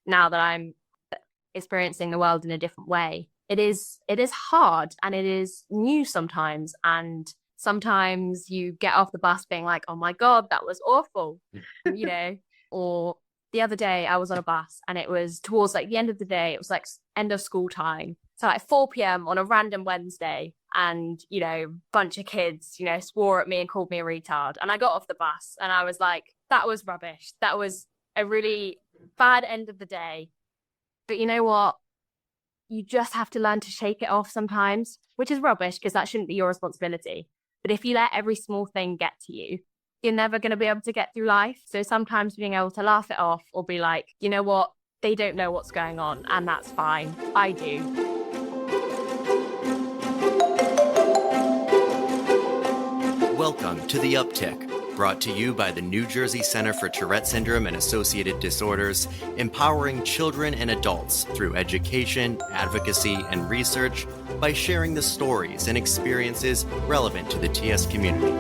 now that I'm experiencing the world in a different way. It is hard and it is new sometimes. And sometimes you get off the bus being like, oh my God, that was awful, you know, or the other day I was on a bus and it was towards like the end of the day. It was like end of school time. So like 4 p.m. on a random Wednesday. And, you know, bunch of kids, you know, swore at me and called me a retard. And I got off the bus and I was like, that was rubbish. That was a really bad end of the day. But you know what? You just have to learn to shake it off sometimes, which is rubbish because that shouldn't be your responsibility. But if you let every small thing get to you, you're never going to be able to get through life. So sometimes being able to laugh it off or be like, you know what? They don't know what's going on and that's fine. I do. Welcome to The Uptick, brought to you by the New Jersey Center for Tourette Syndrome and Associated Disorders, empowering children and adults through education, advocacy, and research by sharing the stories and experiences relevant to the TS community.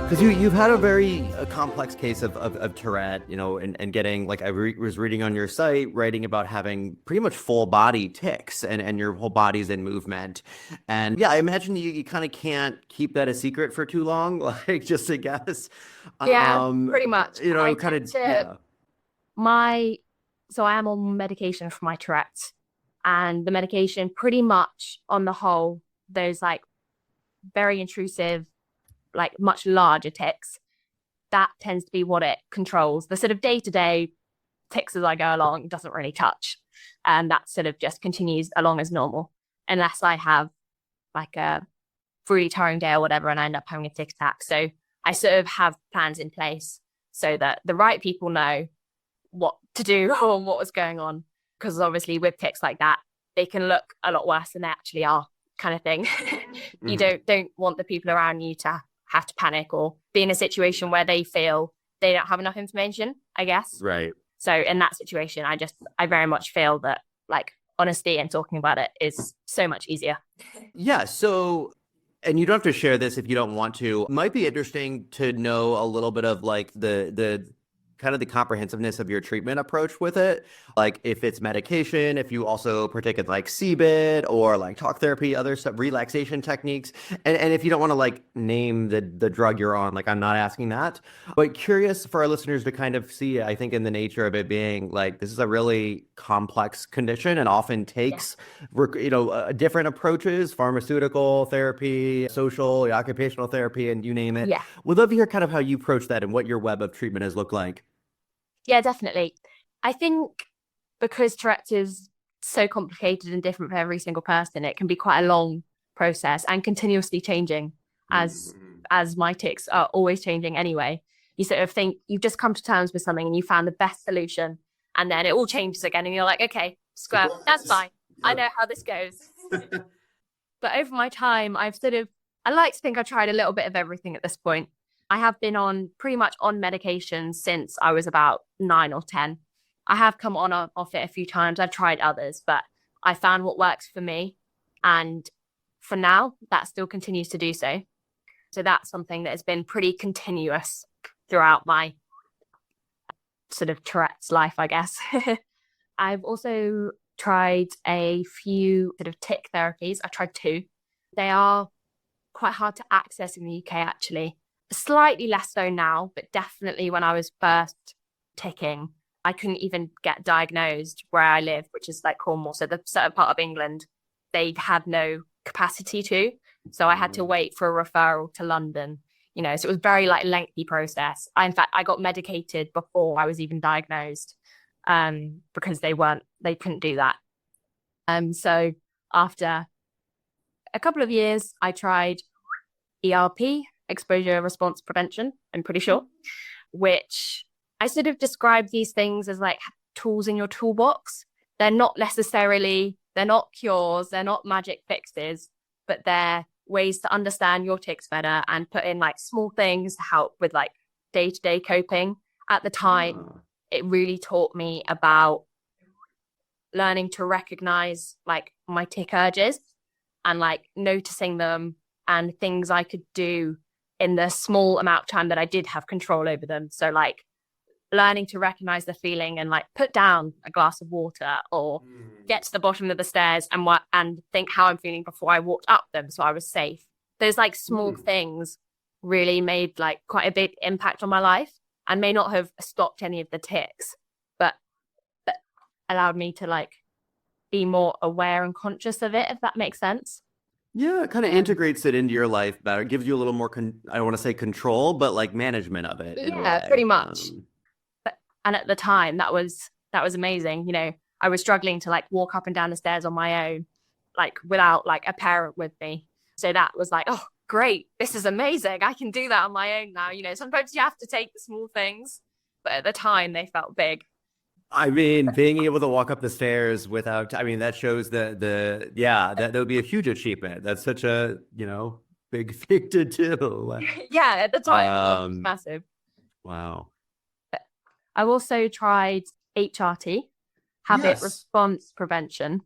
Because you've had a very complex case of Tourette, you know, and getting, like I was reading on your site, writing about having pretty much full body tics and your whole body's in movement. And yeah, I imagine you kind of can't keep that a secret for too long, like just to guess. Yeah, pretty much. You know, kind of, yeah. So I am on medication for my Tourette's, and the medication pretty much on the whole, those like very intrusive, like much larger tics, that tends to be what it controls. The sort of day-to-day tics as I go along doesn't really touch. And that sort of just continues along as normal, unless I have like a really tiring day or whatever, and I end up having a tic attack. So I sort of have plans in place so that the right people know what to do or what was going on. Because obviously with tics like that, they can look a lot worse than they actually are, kind of thing. You don't want the people around you to have to panic or be in a situation where they feel they don't have enough information, I guess. Right. So in that situation, I very much feel that like honesty and talking about it is so much easier. Yeah. So, and you don't have to share this if you don't want to. It might be interesting to know a little bit of like the kind of the comprehensiveness of your treatment approach with it. Like if it's medication, if you also partake in like CBIT or like talk therapy, other stuff, relaxation techniques. And if you don't want to like name the drug you're on, like I'm not asking that, but curious for our listeners to kind of see, I think in the nature of it being like, this is a really complex condition and often takes, you know, different approaches, pharmaceutical therapy, social, occupational therapy, and you name it. Yeah. We'd love to hear kind of how you approach that and what your web of treatment has looked like. Yeah, definitely. I think because Tourette's is so complicated and different for every single person, it can be quite a long process and continuously changing as my tics are always changing anyway. You sort of think you've just come to terms with something and you found the best solution, and then it all changes again and you're like, okay, square, that's fine. I know how this goes. But over my time, I like to think I tried a little bit of everything at this point. I have been on pretty much on medication since I was about 9 or 10. I have come on off it a few times. I've tried others, but I found what works for me. And for now, that still continues to do so. So that's something that has been pretty continuous throughout my sort of Tourette's life, I guess. I've also tried a few sort of tic therapies. I've tried 2. They are quite hard to access in the UK, actually. Slightly less so now, but definitely when I was first ticking, I couldn't even get diagnosed where I live, which is like Cornwall. So the certain part of England, they had no capacity to. So I had to wait for a referral to London, you know, so it was very like lengthy process. In fact, I got medicated before I was even diagnosed because they couldn't do that. So after a couple of years, I tried ERP, exposure response prevention, I'm pretty sure, which I sort of describe these things as like tools in your toolbox. They're not cures, they're not magic fixes, but they're ways to understand your tics better and put in like small things to help with like day-to-day coping. At the time, it really taught me about learning to recognize like my tic urges and like noticing them and things I could do in the small amount of time that I did have control over them. So like learning to recognize the feeling and like put down a glass of water or get to the bottom of the stairs and think how I'm feeling before I walked up them so I was safe. Those like small things really made like quite a big impact on my life and may not have stopped any of the tics, but allowed me to like be more aware and conscious of it, if that makes sense. Yeah, it kind of integrates it into your life better. It gives you a little more, I don't want to say control, but like management of it. Yeah, pretty much. And at the time, that was amazing. You know, I was struggling to like walk up and down the stairs on my own, like without like a parent with me. So that was like, oh, great. This is amazing. I can do that on my own now. You know, sometimes you have to take the small things, but at the time they felt big. I mean, being able to walk up the stairs without, I mean, that shows that would be a huge achievement. That's such a, big thing to do. Yeah, at the time, it was massive. Wow. I've also tried HRT, habit response prevention.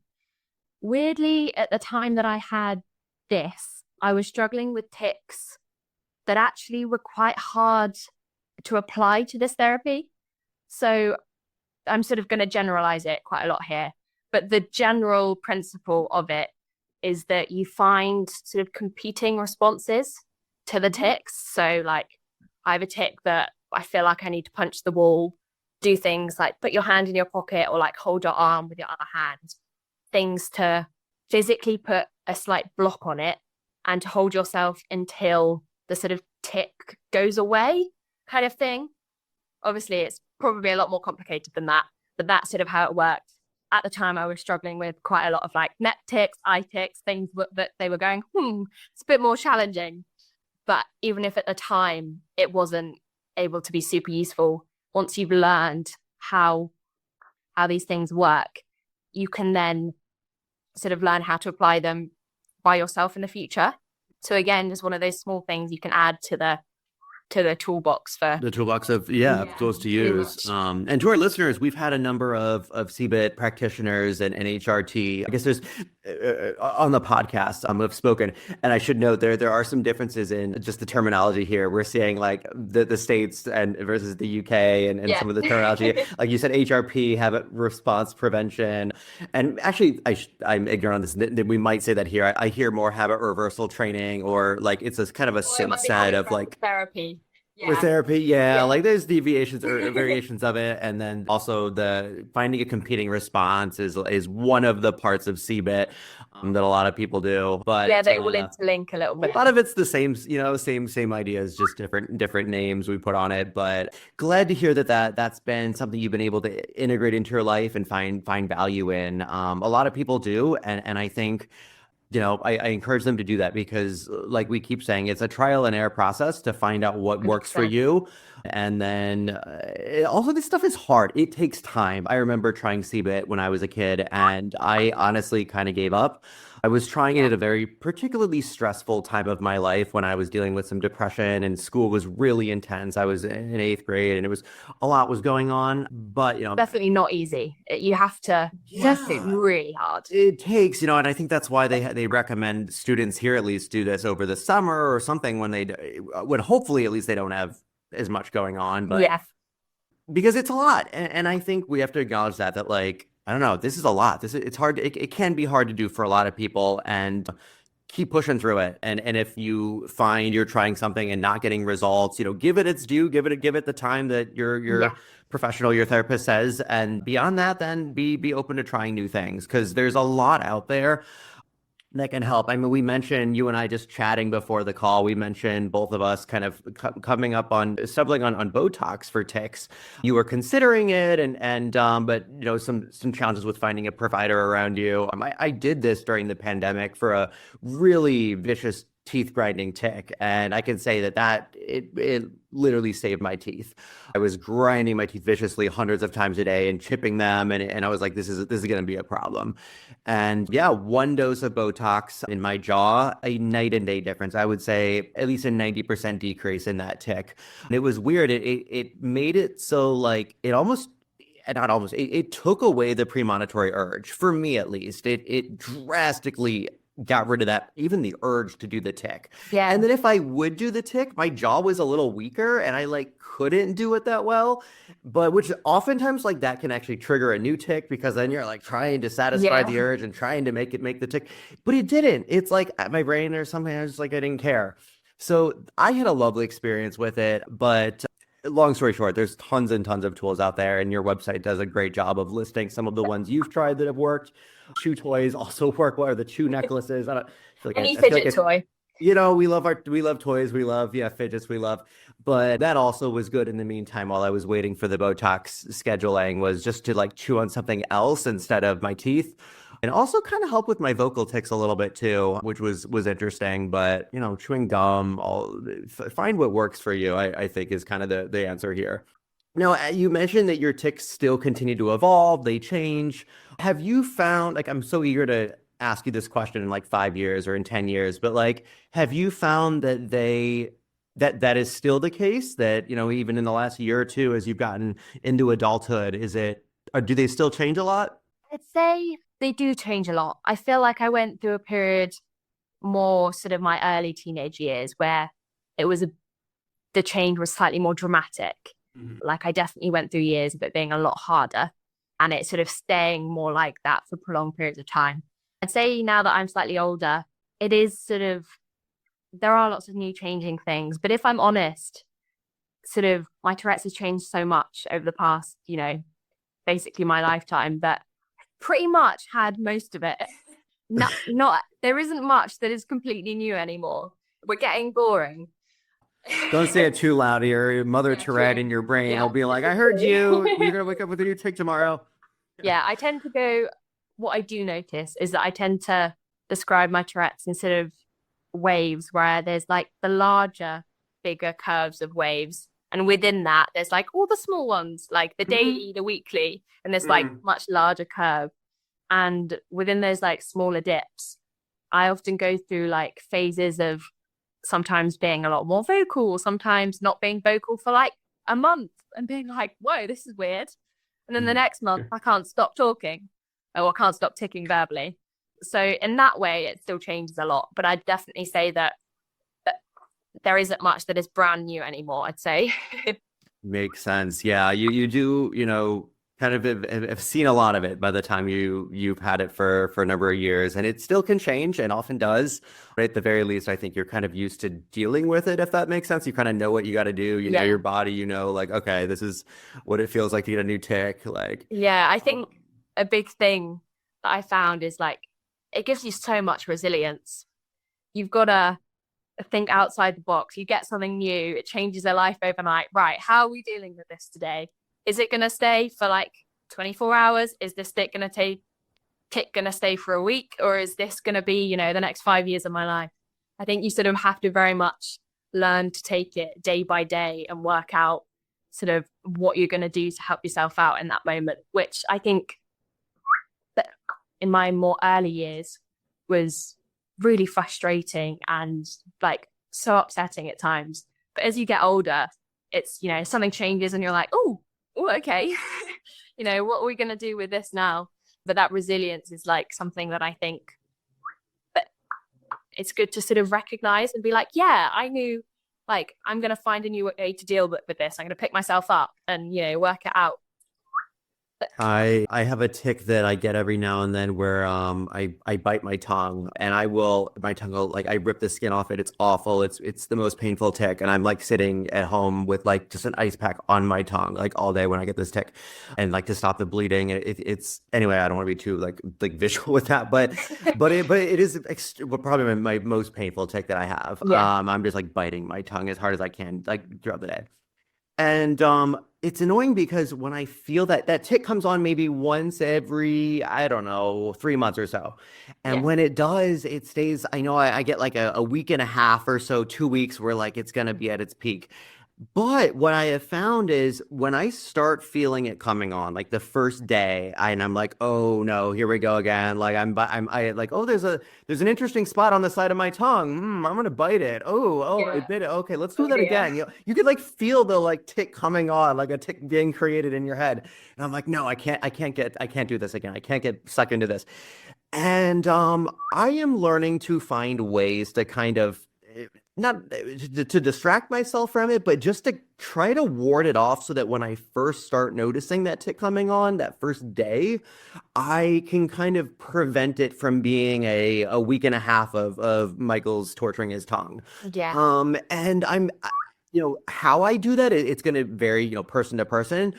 Weirdly, at the time that I had this, I was struggling with tics that actually were quite hard to apply to this therapy. So I'm sort of going to generalize it quite a lot here, but the general principle of it is that you find sort of competing responses to the tics. So like I have a tic that I feel like I need to punch the wall, do things like put your hand in your pocket or like hold your arm with your other hand, things to physically put a slight block on it and to hold yourself until the sort of tic goes away kind of thing. Obviously, it's probably a lot more complicated than that, but that's sort of how it worked. At the time, I was struggling with quite a lot of like neck tics, eye tics, things that they were going, it's a bit more challenging. But even if at the time it wasn't able to be super useful, once you've learned how these things work, you can then sort of learn how to apply them by yourself in the future. So again, just one of those small things you can add to the toolbox for the toolbox of tools to use. And to our listeners, we've had a number of CBIT practitioners and HRT. I guess there's on the podcast have spoken, and I should note there are some differences in just the terminology here. We're seeing like the states and versus the UK and some of the terminology. Like you said, HRP, habit response prevention, and actually I'm ignorant on this. We might say that here. I hear more habit reversal training, or like it's a kind of a subset of like therapy. With therapy, like there's deviations or variations of it, and then also the finding a competing response is one of the parts of CBIT that a lot of people do. But they will interlink a little bit. A lot of it's the same, same ideas, just different names we put on it. But glad to hear that's been something you've been able to integrate into your life and find value in. A lot of people do, and I think. I encourage them to do that because like we keep saying, it's a trial and error process to find out what works for you. And then also this stuff is hard. It takes time. I remember trying CBIT when I was a kid and I honestly kind of gave up. I was trying it at a very particularly stressful time of my life when I was dealing with some depression and school was really intense. I was in 8th grade and a lot was going on, but definitely not easy. You have to test it really hard. It takes, and I think that's why they recommend students here at least do this over the summer or something when hopefully at least they don't have as much going on, but because it's a lot. And I think we have to acknowledge that like, I don't know. This is a lot. It's hard. It can be hard to do for a lot of people, and keep pushing through it. And if you find you're trying something and not getting results, give it its due. Give it the time that your professional, your therapist says. And beyond that, then be open to trying new things because there's a lot out there that can help. I mean, we mentioned you and I just chatting before the call. We mentioned both of us kind of coming up on stumbling on Botox for tics. You were considering it, but some challenges with finding a provider around you. I did this during the pandemic for a really vicious teeth grinding tic, and I can say that it literally saved my teeth. I was grinding my teeth viciously hundreds of times a day and chipping them, and I was like, this is going to be a problem. And one dose of Botox in my jaw, a night and day difference. I would say at least a 90% decrease in that tic. And it was weird. It made it so like it took away the premonitory urge for me, at least. It drastically got rid of that, even the urge to do the tick. Yeah. And then if I would do the tick, my jaw was a little weaker and I like couldn't do it that well. But which oftentimes like that can actually trigger a new tick because then you're like trying to satisfy the urge and trying to make the tick. But it didn't. It's like at my brain or something, I was just like, I didn't care. So I had a lovely experience with it, but long story short, there's tons and tons of tools out there, and your website does a great job of listing some of the ones you've tried that have worked. Chew toys also work well, or the chew necklaces. I feel like Any fidget toy. You know, we love toys, we love fidgets, we love. But that also was good in the meantime while I was waiting for the Botox scheduling, was just to like chew on something else instead of my teeth. And also kind of help with my vocal tics a little bit too, which was interesting. But, you know, chewing gum, find what works for you, I think is kind of the answer here. Now, you mentioned that your tics still continue to evolve, they change. Have you found, like, I'm so eager to ask you this question in like 5 years or in 10 years, but like, have you found that that is still the case, that, you know, even in the last year or two, as you've gotten into adulthood, or do they still change a lot? I'd say they do change a lot. I feel like I went through a period more sort of my early teenage years where it was the change was slightly more dramatic. Like I definitely went through years of it being a lot harder and it sort of staying more like that for prolonged periods of time. I'd say now that I'm slightly older, it is sort of, there are lots of new changing things. But if I'm honest, sort of my Tourette's has changed so much over the past, you know, basically my lifetime, that pretty much had most of it. Not there isn't much that is completely new anymore. We're getting boring. Don't say it too loud. Your mother Tourette in your brain will be like, I heard you. You're going to wake up with a new tick tomorrow. Yeah, I tend to go, what I do notice is that I tend to describe my Tourette's instead of waves, where there's like the larger, bigger curves of waves. And within that, there's like all the small ones, like the daily, the weekly, and there's like much larger curve. And within those like smaller dips, I often go through like phases of sometimes being a lot more vocal, sometimes not being vocal for like a month and being like, whoa, this is weird. And then the next month, I can't stop talking, or I can't stop ticking verbally. So in that way, it still changes a lot. But I'd definitely say that there isn't much that is brand new anymore, I'd say. Makes sense. Yeah, you do, you know, kind of have seen a lot of it by the time you've had it for a number of years, and it still can change and often does. But at the very least, I think you're kind of used to dealing with it, if that makes sense. You kind of know what you got to do. You know your body, you know, like, okay, this is what it feels like to get a new tick. Like, yeah, I think a big thing that I found is like, it gives you so much resilience. You've got to think outside the box. You get something new, it changes their life overnight. Right, how are we dealing with this today? Is it going to stay for like 24 hours? Is this tick going to stay for a week? Or is this going to be, you know, the next 5 years of my life? I think you sort of have to very much learn to take it day by day and work out sort of what you're going to do to help yourself out in that moment, which I think that in my more early years was really frustrating and like so upsetting at times. But as you get older, it's, you know, something changes and you're like, oh, okay, you know, what are we going to do with this now? But that resilience is like something that I think that it's good to sort of recognize and be like, yeah, I knew, like, I'm going to find a new way to deal with this. I'm going to pick myself up and, you know, work it out. I have a tick that I get every now and then where I bite my tongue, and my tongue will, like, I rip the skin off it. It's awful. It's the most painful tick, and I'm like sitting at home with like just an ice pack on my tongue like all day when I get this tick, and like to stop the bleeding. It's anyway. I don't want to be too like visual with that, but it is probably my most painful tick that I have. Yeah. I'm just like biting my tongue as hard as I can like throughout the day. And it's annoying because when I feel that tick comes on maybe once every, I don't know, 3 months or so. And when it does, it stays, I know I get like a week and a half or so, 2 weeks where like it's going to be at its peak. But what I have found is when I start feeling it coming on, like the first day, I'm like, oh no, here we go again. Like I like, oh, there's an interesting spot on the side of my tongue. I'm gonna bite it. It bit it. Okay, let's do that again. You could like feel the like tick coming on, like a tick being created in your head. And I'm like, no, I can't do this again. I can't get sucked into this. And I am learning to find ways to kind of not to distract myself from it, but just to try to ward it off so that when I first start noticing that tick coming on that first day, I can kind of prevent it from being a week and a half of Michael's torturing his tongue. Yeah. And how I do that, it's going to vary, person to person.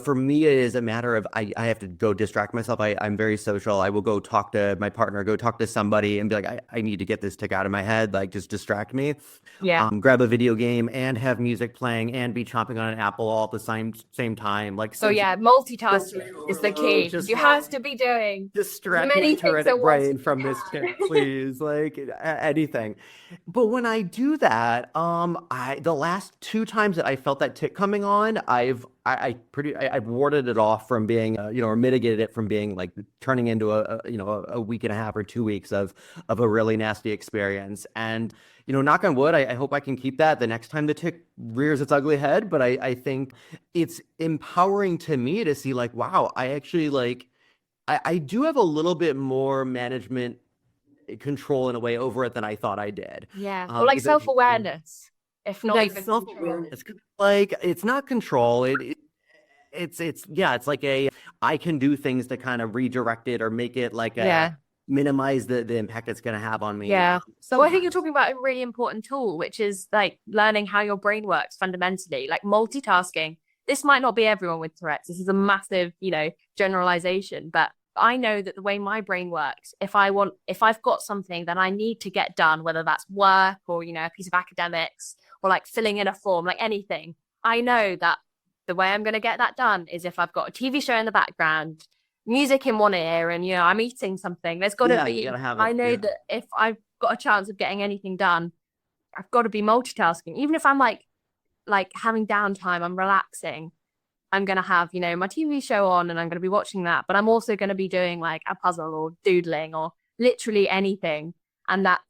For me, it is a matter of I have to go distract myself. I'm very social. I will go talk to my partner, go talk to somebody and be like, I need to get this tick out of my head. Like, just distract me. Yeah. Grab a video game and have music playing and be chomping on an apple all at the same time. Like, So yeah, multitasking is the key. Just You have to be doing distract many my things Tourette at once. brain from this tick, please. Like anything. But when I do that, the last 2 times that I felt that tick coming on, I've warded it off from being, or mitigated it from being like turning into a week and a half or 2 weeks of a really nasty experience. And knock on wood, I hope I can keep that the next time the tick rears its ugly head. But I think it's empowering to me to see like, wow, I actually like I do have a little bit more management control in a way over it than I thought I did. Yeah. Or like self-awareness, if not Like even self-awareness. Like it's not control. It's like I can do things to kind of redirect it or make it like minimize the impact it's going to have on me. Yeah. So I think you're talking about a really important tool, which is like learning how your brain works fundamentally, like multitasking. This might not be everyone with Tourette's. This is a massive, generalization, but I know that the way my brain works, if I've got something that I need to get done, whether that's work or, a piece of academics or like filling in a form, like anything, I know that the way I'm going to get that done is if I've got a TV show in the background, music in one ear, and, I'm eating something. There's got to be, I know that if I've got a chance of getting anything done, I've got to be multitasking. Even if I'm like having downtime, I'm relaxing. I'm going to have, my TV show on and I'm going to be watching that, but I'm also going to be doing like a puzzle or doodling or literally anything. And that's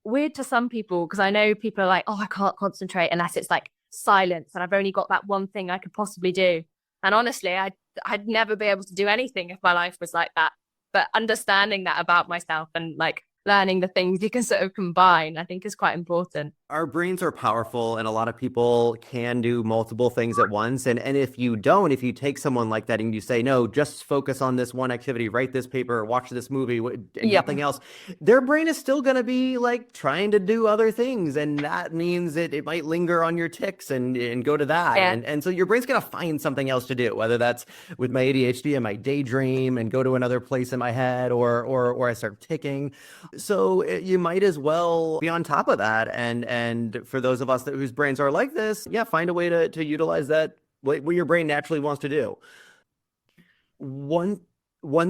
weird to some people because I know people are like, oh, I can't concentrate unless it's like silence and I've only got that one thing I could possibly do. And honestly, I'd never be able to do anything if my life was like that. But understanding that about myself and like learning the things you can sort of combine, I think is quite important. Our brains are powerful and a lot of people can do multiple things at once. And if you take someone like that and you say, no, just focus on this one activity, write this paper, watch this movie, and nothing else, their brain is still going to be like trying to do other things. And that means it might linger on your tics and go to that. Yeah. And so your brain's going to find something else to do, whether that's with my ADHD, I might daydream and go to another place in my head or I start ticking. So you might as well be on top of that. And for those of us whose brains are like this, find a way to utilize that, what your brain naturally wants to do. One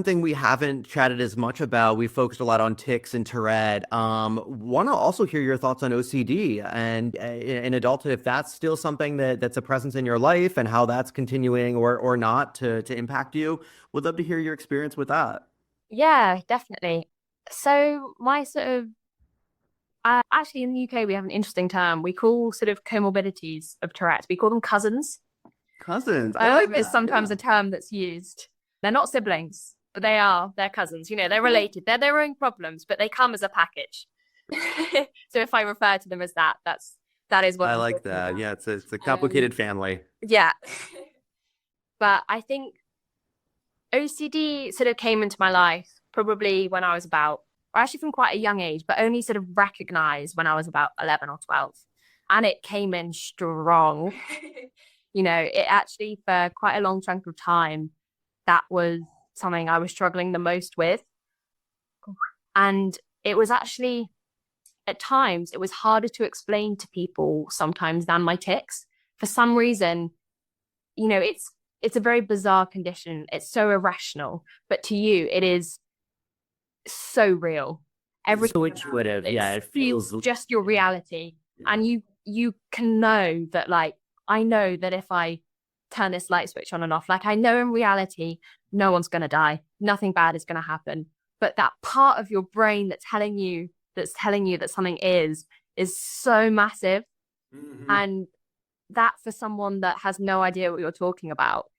thing we haven't chatted as much about, we focused a lot on tics and Tourette. Want to also hear your thoughts on OCD and in adulthood, if that's still something that's a presence in your life and how that's continuing or not to impact you. Would love to hear your experience with that. Yeah, definitely. So my sort of, actually in the UK, we have an interesting term. We call sort of comorbidities of Tourette's. We call them cousins. Cousins. I hope it's sometimes a term that's used. They're not siblings, but they're cousins. They're related. They're their own problems, but they come as a package. So if I refer to them as that is what I like that. About. Yeah, it's a complicated family. Yeah. But I think OCD sort of came into my life probably when I was actually from quite a young age, but only sort of recognized when I was about 11 or 12. And it came in strong. It actually, for quite a long chunk of time, that was something I was struggling the most with. And it was actually, at times, it was harder to explain to people sometimes than my tics. For some reason, it's a very bizarre condition. It's so irrational, but to you, it is so real. So intuitive. Yeah, it feels just your reality. And you can know that, like, I know that if I turn this light switch on and off, like, I know in reality, no one's going to die. Nothing bad is going to happen. But that part of your brain that's telling you that something is so massive. Mm-hmm. And that for someone that has no idea what you're talking about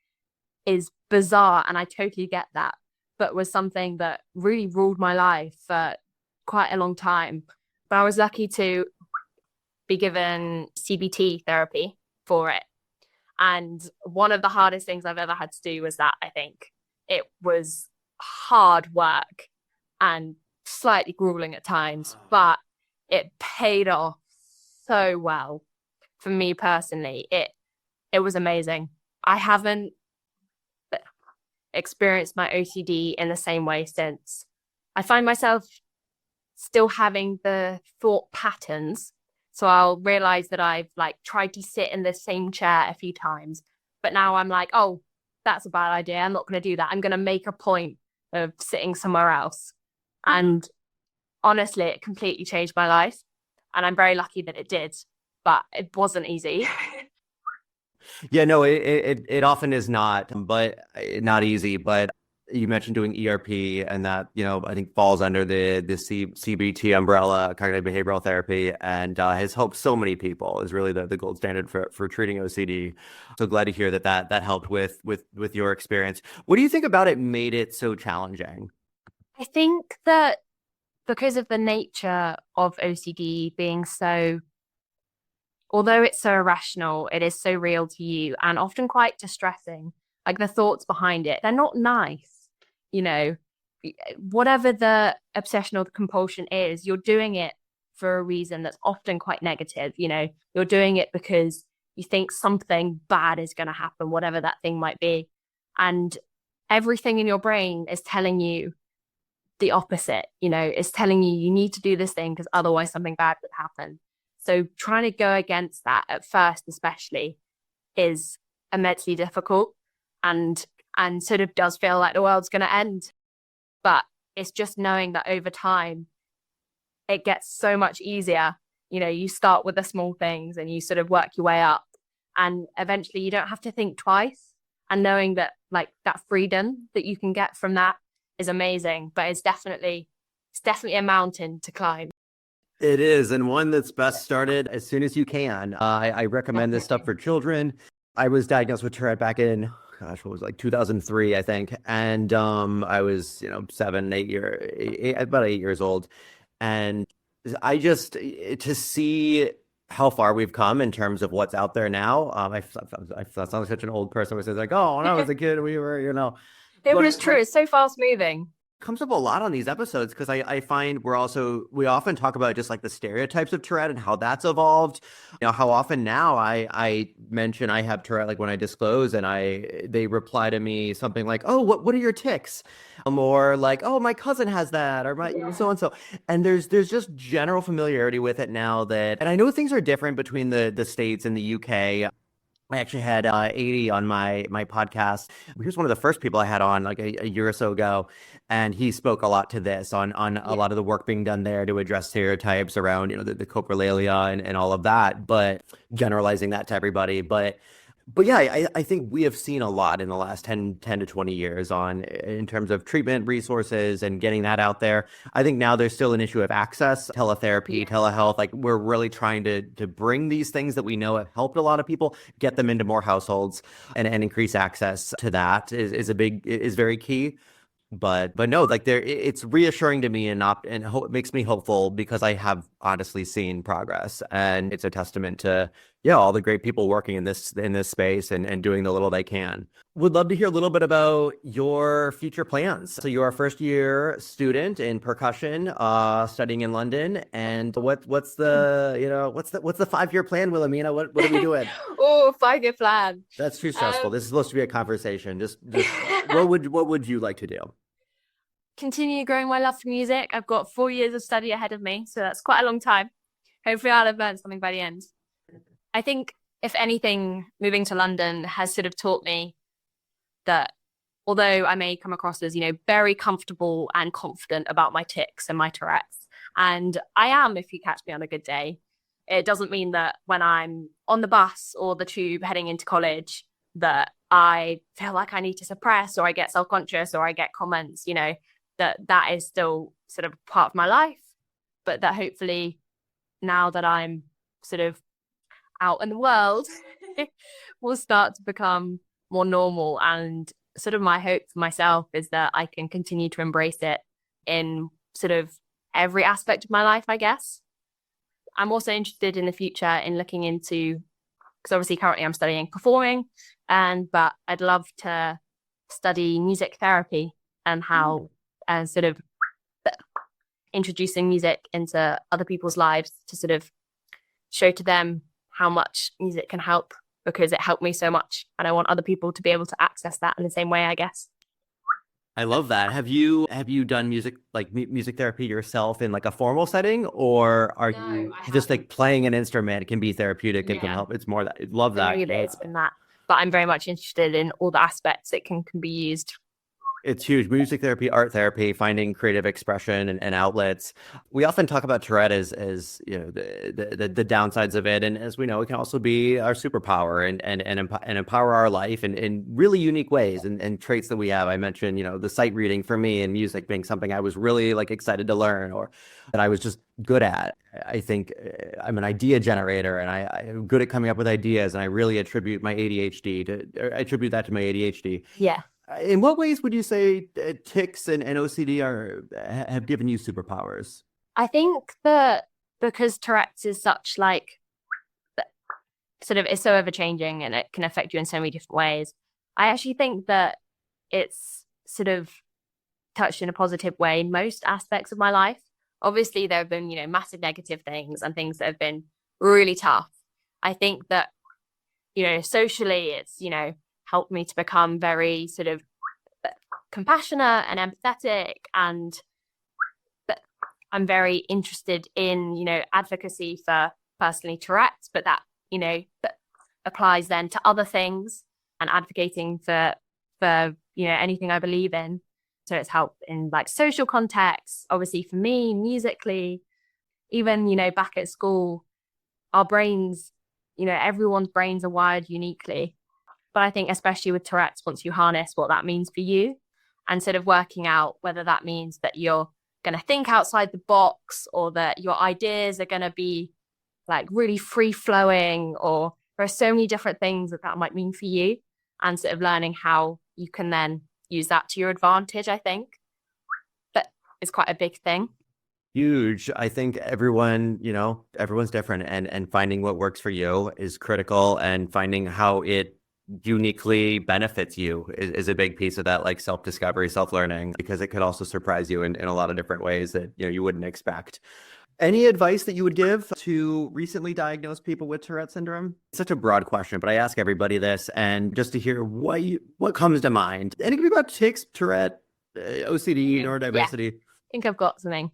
is bizarre. And I totally get that. but was something that really ruled my life for quite a long time. But I was lucky to be given CBT therapy for it. And one of the hardest things I've ever had to do was that, I think. It was hard work and slightly grueling at times, but it paid off so well for me personally. It was amazing. I haven't experienced my OCD in the same way since. I find myself still having the thought patterns. So I'll realize that I've like tried to sit in the same chair a few times, but now I'm like, oh, that's a bad idea. I'm not going to do that. I'm going to make a point of sitting somewhere else. And honestly, it completely changed my life. And I'm very lucky that it did, but it wasn't easy. Yeah, no, it often is not, but not easy. But you mentioned doing ERP, and that, I think falls under the CBT umbrella, cognitive behavioral therapy, and has helped so many people. Is really the gold standard for treating OCD. So glad to hear that helped with your experience. What do you think about it made it so challenging? I think that because of the nature of OCD being so, although it's so irrational, it is so real to you and often quite distressing. Like the thoughts behind it, they're not nice. Whatever the obsession or the compulsion is, you're doing it for a reason that's often quite negative. You're doing it because you think something bad is going to happen, whatever that thing might be. And everything in your brain is telling you the opposite, is telling you need to do this thing because otherwise something bad would happen. So trying to go against that at first, especially, is immensely difficult and sort of does feel like the world's going to end. But it's just knowing that over time, it gets so much easier. You start with the small things and you sort of work your way up. And eventually you don't have to think twice. And knowing that like that freedom that you can get from that is amazing. But it's definitely a mountain to climb. It is, and one that's best started as soon as you can. I recommend this stuff for children. I was diagnosed with Tourette back in, what was it, like 2003, I think. And I was, about 8 years old. And I just, to see how far we've come in terms of what's out there now. I sound like such an old person who says like, oh, when I was a kid, we were, It was true. It's so fast moving. Comes up a lot on these episodes because I find we often talk about just like the stereotypes of Tourette and how that's evolved. How often now I mention I have Tourette, like when I disclose, and they reply to me something like, oh, what are your tics? Or like, oh, my cousin has that, or my so and so. And there's just general familiarity with it now and I know things are different between the States and the UK. I actually had 80 on my podcast. He was one of the first people I had on like a year or so ago. And he spoke a lot to this on a lot of the work being done there to address stereotypes around, the coprolalia and all of that, but generalizing that to everybody. But yeah, I think we have seen a lot in the last 10 to 20 years in terms of treatment resources and getting that out there. I think now there's still an issue of access, teletherapy, telehealth. Like we're really trying to bring these things that we know have helped a lot of people, get them into more households and increase access to that is very key. But no, like it's reassuring to me and it makes me hopeful because I have honestly seen progress, and it's a testament to all the great people working in this space and doing the little they can. Would love to hear a little bit about your future plans. So you're a first year student in percussion, studying in London, and what's the 5-year plan, Wilamena? What are we doing? Oh, 5-year plan. That's too stressful. This is supposed to be a conversation. Just what would you like to do? Continue growing my love for music. I've got 4 years of study ahead of me, so that's quite a long time. Hopefully I'll have learned something by the end. I think, if anything, moving to London has sort of taught me that although I may come across as, very comfortable and confident about my tics and my Tourette's, and I am if you catch me on a good day, it doesn't mean that when I'm on the bus or the tube heading into college that I feel like I need to suppress or I get self-conscious or I get comments, that is still sort of part of my life, but that hopefully now that I'm sort of out in the world will start to become more normal and sort of my hope for myself is that I can continue to embrace it in sort of every aspect of my life, I guess. I'm also interested in the future in looking into, because obviously currently I'm studying performing, but I'd love to study music therapy and how sort of introducing music into other people's lives to sort of show to them how much music can help, because it helped me so much. And I want other people to be able to access that in the same way, I guess. I love that. Have you done music therapy yourself in like a formal setting, or are you just like playing an instrument can be therapeutic and can help? It's more that. Love that. It's been that. But I'm very much interested in all the aspects it can be used. It's huge. Music therapy, art therapy, finding creative expression and outlets. We often talk about Tourette as you know, the downsides of it. And as we know, it can also be our superpower and empower our life in really unique ways and traits that we have. I mentioned, the sight reading for me and music being something I was really like excited to learn, or that I was just good at. I think I'm an idea generator, and I'm good at coming up with ideas, and I really attribute that to my ADHD. Yeah. In what ways would you say tics and OCD have given you superpowers? I think that because Tourette's is such like sort of, it's so ever changing and it can affect you in so many different ways. I actually think that it's sort of touched in a positive way in most aspects of my life. Obviously, there have been, massive negative things and things that have been really tough. I think that, socially it's, helped me to become very sort of compassionate and empathetic, and I'm very interested in, advocacy for personally Tourette's, but that, that applies then to other things, and advocating for anything I believe in. So it's helped in like social contexts, obviously for me, musically, even, back at school, our brains, everyone's brains are wired uniquely. But I think especially with Tourette's, once you harness what that means for you and sort of working out whether that means that you're going to think outside the box, or that your ideas are going to be like really free flowing, or there are so many different things that might mean for you, and sort of learning how you can then use that to your advantage, I think. But it's quite a big thing. Huge. I think everyone's different, and finding what works for you is critical, and finding how it uniquely benefits you is a big piece of that, like self-discovery, self-learning, because it could also surprise you in a lot of different ways that you wouldn't expect. Any advice that you would give to recently diagnosed people with Tourette syndrome? It's such a broad question, but I ask everybody this, and just to hear what comes to mind. Anything about tics, Tourette, OCD, neurodiversity? I think I've got something.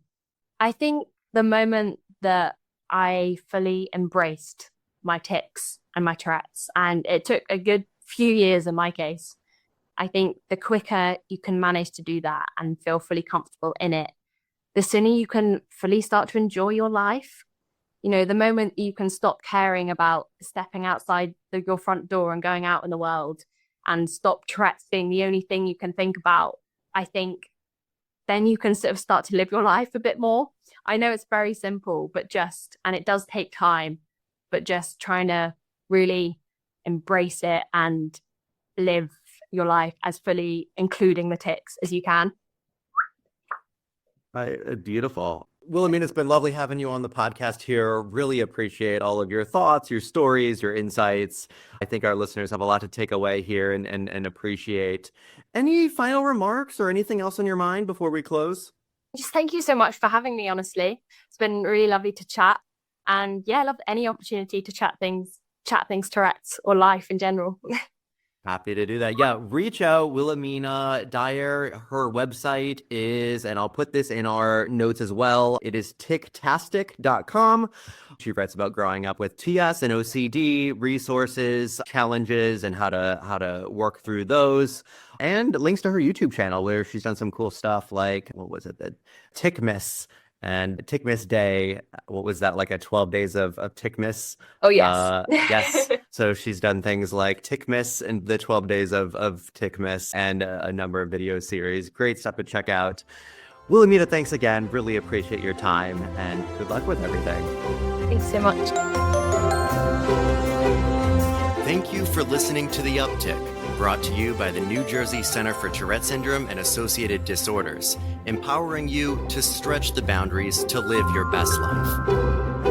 I think the moment that I fully embraced my tics and my Tourette's, and it took a good few years in my case, I think the quicker you can manage to do that and feel fully comfortable in it, the sooner you can fully start to enjoy your life. The moment you can stop caring about stepping outside your front door and going out in the world, and stop Tourette's being the only thing you can think about, I think then you can sort of start to live your life a bit more. I know it's very simple, and it does take time, but just trying to really embrace it and live your life as fully including the tics as you can. Beautiful. Wilamena, it's been lovely having you on the podcast here. Really appreciate all of your thoughts, your stories, your insights. I think our listeners have a lot to take away here and appreciate. Any final remarks or anything else on your mind before we close? Just thank you so much for having me, honestly. It's been really lovely to chat. And I love any opportunity to chat things Tourette's or life in general. Happy to do that. Yeah, reach out, Wilamena Dyer. Her website is, and I'll put this in our notes as well, it is tictastic.com. She writes about growing up with TS and OCD, resources, challenges, and how to work through those. And links to her YouTube channel where she's done some cool stuff like, what was it, the Tickmas and Tickmas Day. What was that, like a 12 days of Tickmas? Oh, yes. Yes. So she's done things like Tickmas and the 12 days of Tickmas, and a number of video series. Great stuff to check out. Wilamena, thanks again. Really appreciate your time, and good luck with everything. Thanks so much. Thank you for listening to The Uptick. brought to you by the New Jersey Center for Tourette Syndrome and Associated Disorders, empowering you to stretch the boundaries to live your best life.